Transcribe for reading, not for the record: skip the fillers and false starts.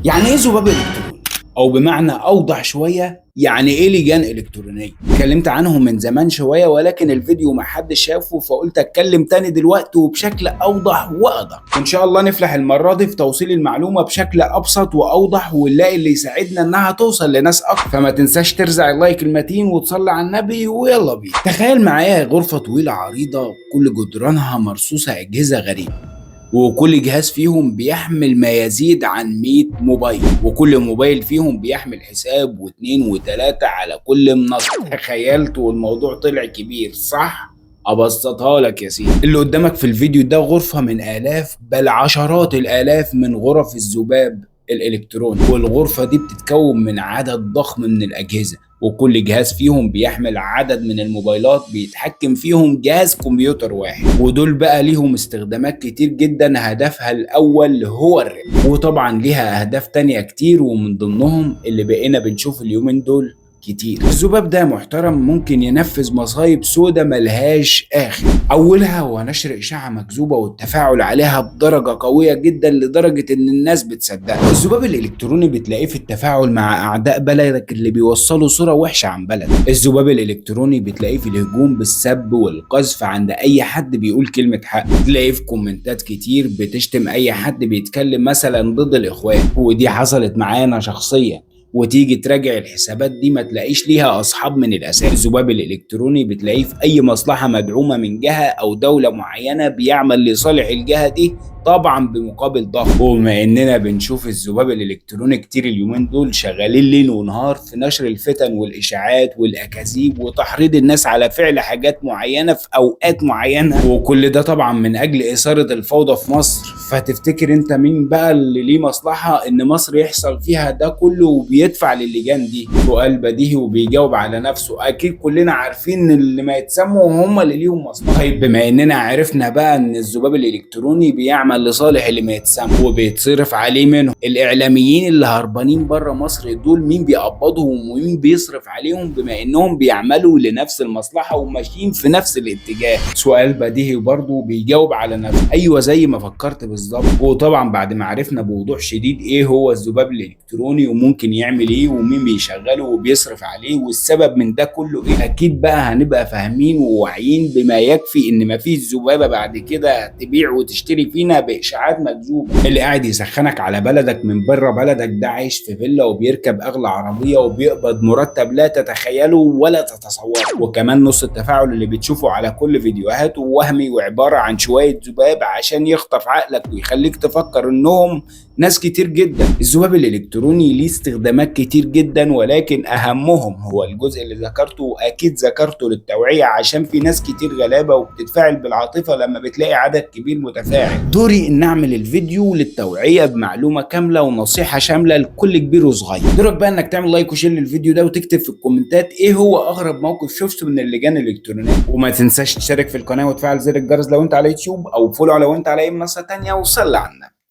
يعني ايه ذباب الكتروني؟ او بمعنى اوضح شويه، يعني ايه لجان الكترونيه؟ اتكلمت عنهم من زمان شويه، ولكن الفيديو ما حدش شافه، فقلت اتكلم تاني دلوقتي وبشكل اوضح واقدر. وان شاء الله نفلح المره دي في توصيل المعلومه بشكل ابسط واوضح، ونلاقي اللي يساعدنا انها توصل لناس اكتر. فما تنساش ترزع اللايك المتين وتصلي على النبي، ويلا بينا. تخيل معايا غرفه طويله عريضه كل جدرانها مرصوصه اجهزه غريبه، وكل جهاز فيهم بيحمل ما يزيد عن 100 موبايل، وكل موبايل فيهم بيحمل حساب واثنين وثلاثة على كل منصة. تخيلت والموضوع طلع كبير، صح؟ ابسطها لك يا سيدي. اللي قدامك في الفيديو ده غرفة من آلاف بل عشرات الآلاف من غرف الذباب الإلكتروني، والغرفة دي بتتكون من عدد ضخم من الأجهزة، وكل جهاز فيهم بيحمل عدد من الموبايلات بيتحكم فيهم جهاز كمبيوتر واحد. ودول بقى ليهم استخدامات كتير جدا، هدفها الأول هو الربح، وطبعا ليها أهداف تانية كتير، ومن ضمنهم اللي بقينا بنشوف اليومين دول كتير. الذباب ده محترم ممكن ينفذ مصايب سودة ملهاش آخر. أولها هو نشر إشاعة مكذوبة والتفاعل عليها بدرجة قوية جدا، لدرجة إن الناس بتصدقها. الذباب الإلكتروني بتلاقيه في التفاعل مع أعداء بلدك اللي بيوصلوا صورة وحشة عن بلدك. الذباب الإلكتروني بتلاقيه في الهجوم بالسب والقذف عند أي حد بيقول كلمة حق. تلاقيه في كومنتات كتير بتشتم أي حد بيتكلم مثلا ضد الإخوان، ودي حصلت معانا شخصيا. وتيجي تراجع الحسابات دي ما تلاقيش ليها اصحاب من الاساس. الذباب الالكتروني بتلاقيه في اي مصلحه مدعومه من جهه او دوله معينه، بيعمل لصالح الجهه دي، طبعا بمقابل ضخم. وبما اننا بنشوف الذباب الالكتروني كتير اليومين دول، شغالين ليل ونهار في نشر الفتن والاشاعات والاكاذيب وتحريض الناس على فعل حاجات معينه في اوقات معينه، وكل ده طبعا من اجل اثاره الفوضى في مصر. فتفتكر انت مين بقى اللي ليه مصلحه ان مصر يحصل فيها ده كله وبيدفع للجان دي؟ سؤال بديهي وبيجاوب على نفسه. اكيد كلنا عارفين ان اللي ما يتسموا هم اللي ليهم مصلحه. طيب بما اننا عرفنا بقى ان الذباب الالكتروني بيعمل لصالح اللي ما يتسمى وبيتصرف عليه منهم، الاعلاميين اللي هربانين بره مصر دول مين بيقبضهم ومين بيصرف عليهم، بما انهم بيعملوا لنفس المصلحه وماشيين في نفس الاتجاه؟ سؤال بديهي برضه بيجاوب على نفسه. ايوه زي ما فكرت بالظبط. وطبعا بعد ما عرفنا بوضوح شديد ايه هو الذباب الالكتروني وممكن يعمل ايه ومين بيشغله وبيصرف عليه والسبب من ده كله ايه، اكيد بقى هنبقى فاهمين وواعيين بما يكفي ان مفيش ذبابه بعد كده تبيع وتشتري فينا باشاعات مكذوبه. اللي قاعد يسخنك على بلدك من بره بلدك ده عايش في فيلا وبيركب اغلى عربيه وبيقبض مرتب لا تتخيله ولا تتصوره، وكمان نص التفاعل اللي بتشوفه على كل فيديوهاته وهمي وعباره عن شويه ذباب عشان يخطف عقلك ويخليك تفكر انهم ناس كتير جدا. الذباب الالكتروني ليه استخدامات كتير جدا، ولكن اهمهم هو الجزء اللي ذكرته، واكيد ذكرته للتوعيه عشان في ناس كتير غلابه وبتتفاعل بالعاطفه لما بتلاقي عدد كبير متفاعل. دوري ان اعمل الفيديو للتوعيه بمعلومه كامله ونصيحه شامله لكل كبير وصغير. دورك بقى انك تعمل لايك وشير للفيديو ده، وتكتب في الكومنتات ايه هو اغرب موقف شفته من اللجان الالكترونيه. وما تنساش تشترك في القناه وتفعل زر الجرس لو انت على يوتيوب، او فولو لو انت على اي منصه تانية، وصلي على النبي.